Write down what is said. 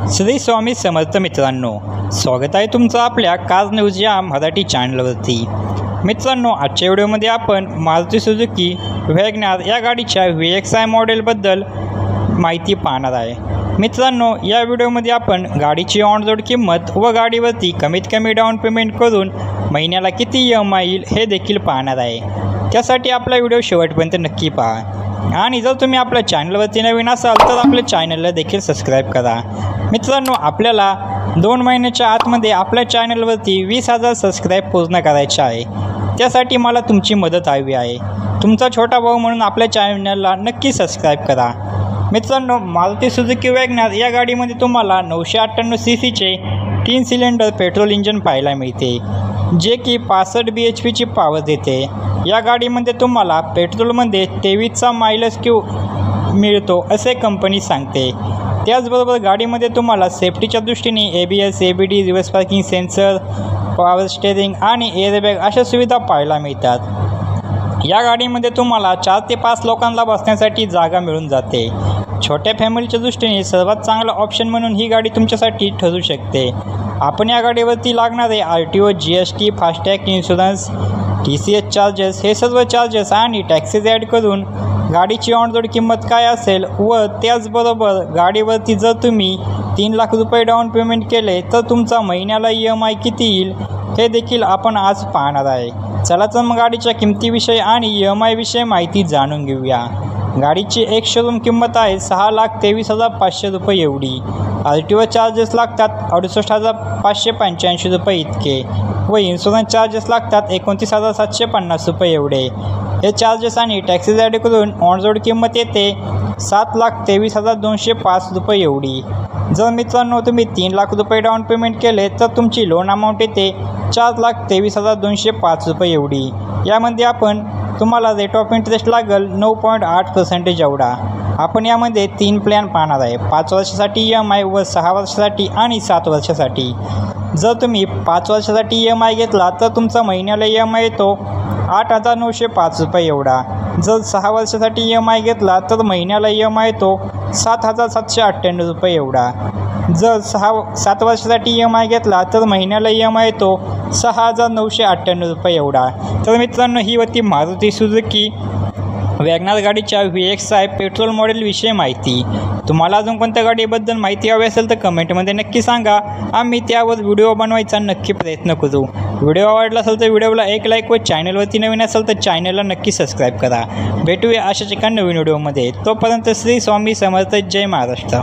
श्री स्वामी समर्थ मित्रांनो, स्वागत आहे तुमचं आपल्या कार न्यूज या मराठी चॅनलवरती। मित्रांनो, आजच्या व्हिडिओमध्ये आपण मारुती सुझुकी वॅगनार या गाडीच्या VXI मॉडेलबद्दल माहिती पाहणार आहे। मित्रांनो, या व्हिडिओमध्ये आपण गाडीची ऑन रोड किंमत व गाडीवरती कमीत कमी डाऊन पेमेंट करून महिन्याला किती EMI येईल हे देखील पाहणार आहे। त्यासाठी आपला व्हिडिओ शेवटपर्यंत नक्की पहा आणि जर तुम्ही आपल्या चॅनलवरती नवीन असाल तर आपल्या चॅनलला देखील सबस्क्राईब करा। मित्रांनो, आपल्याला 2 महिन्याच्या आतमध्ये आपल्या चॅनलवरती 20,000 सबस्क्राईब पूर्ण करायचे आहे। त्यासाठी मला तुमची मदत हवी आहे। तुमचा छोटा भाऊ म्हणून आपल्या चॅनलला नक्की सबस्क्राईब करा। मित्रांनो, मारुती सुझुकी वॅगनार या गाडीमध्ये तुम्हाला 998 सीसीचे 3 सिलेंडर पेट्रोल इंजिन पाहायला मिळते, जे की 65 BHPची पॉवर देते। या गाडीमध्ये तुम्हाला पेट्रोलमध्ये 23चा मायलेज मिळतो असे कंपनी सांगते। त्याचबरोबर गाडीमध्ये तुम्हाला सेफ्टीच्या दृष्टीने ABS, ABD, reverse parking sensor, power steering आणि एअरबॅग अशा सुविधा पाहायला मिळतात। या गाडीमध्ये तुम्हाला 4 ते 5 लोकांना बसण्यासाठी जागा मिळून जाते। छोट्या फॅमिलीच्या दृष्टीने सर्वात चांगला ऑप्शन म्हणून ही गाडी तुमच्यासाठी ठरू शकते। आपण या गाडीवरती लागणारे RTO, GST, FASTag, insurance, TCS charges हे सर्व चार्जेस आणि टॅक्सेस ॲड करून गाडीची ऑन रोड किंमत काय असेल व त्याचबरोबर गाडीवरती जर तुम्ही 3 लाख रुपये डाऊन पेमेंट केले तर तुमचा महिन्याला EMI किती येईल हे देखील आपण आज पाहणार आहे। चला तर मग गाडीच्या किमतीविषयी आणि EMI विषयी माहिती जाणून घेऊया। गाडीची एक शोरूम किंमत आहे 6,23,500 रुपये एवढी। RTO चार्जेस लागतात 68,585 रुपये इतके व इन्शुरन्स चार्जेस लागतात 29,750 रुपये एवढे। हे चार्जेस आणि टॅक्सेस ॲड करून ऑन रोड किंमत येते 7,23,205 रुपये एवढी। जर मित्रांनो तुम्ही 3 लाख रुपये डाऊन पेमेंट केले तर तुमची लोन अमाऊंट येते 4,23,205 रुपये एवढी। यामध्ये आपण तुम्हाला रेट ऑफ इंटरेस्ट लागेल 9.8% एवढा। आपण यामध्ये 3 प्लॅन पाहणार आहे, 5 वर्षासाठी EMI व 6 वर्षासाठी आणि 7 वर्षासाठी। जर तुम्ही 5 वर्षासाठी EMI घेतला तर तुमचा महिन्याला EMI येतो 8,905 रुपये एवढा। जर 6 वर्षासाठी EMI घेतला तर महिन्याला EMI येतो 7,798 रुपये एवढा। जर 7 वर्षासाठी EMI घेतला तर महिन्याला EMI येतो 6,998 रुपये एवढा। तर मित्रांनो, ही होती मारुती सुझुकी वॅगनार गाडीच्या VXI पेट्रोल मॉडेलविषयी माहिती। तुम्हाला अजून कोणत्या गाडीबद्दल माहिती हवी असेल तर कमेंटमध्ये नक्की सांगा, आम्ही त्यावर व्हिडिओ बनवायचा नक्की प्रयत्न करू। व्हिडिओ आवडला असेल तर व्हिडिओला एक लाईक व चॅनलवरती नवीन असेल तर चॅनलला नक्की सबस्क्राईब करा। भेटूया अशाच एका नवीन व्हिडिओमध्ये। तोपर्यंत श्री स्वामी समर्थ, जय महाराष्ट्र।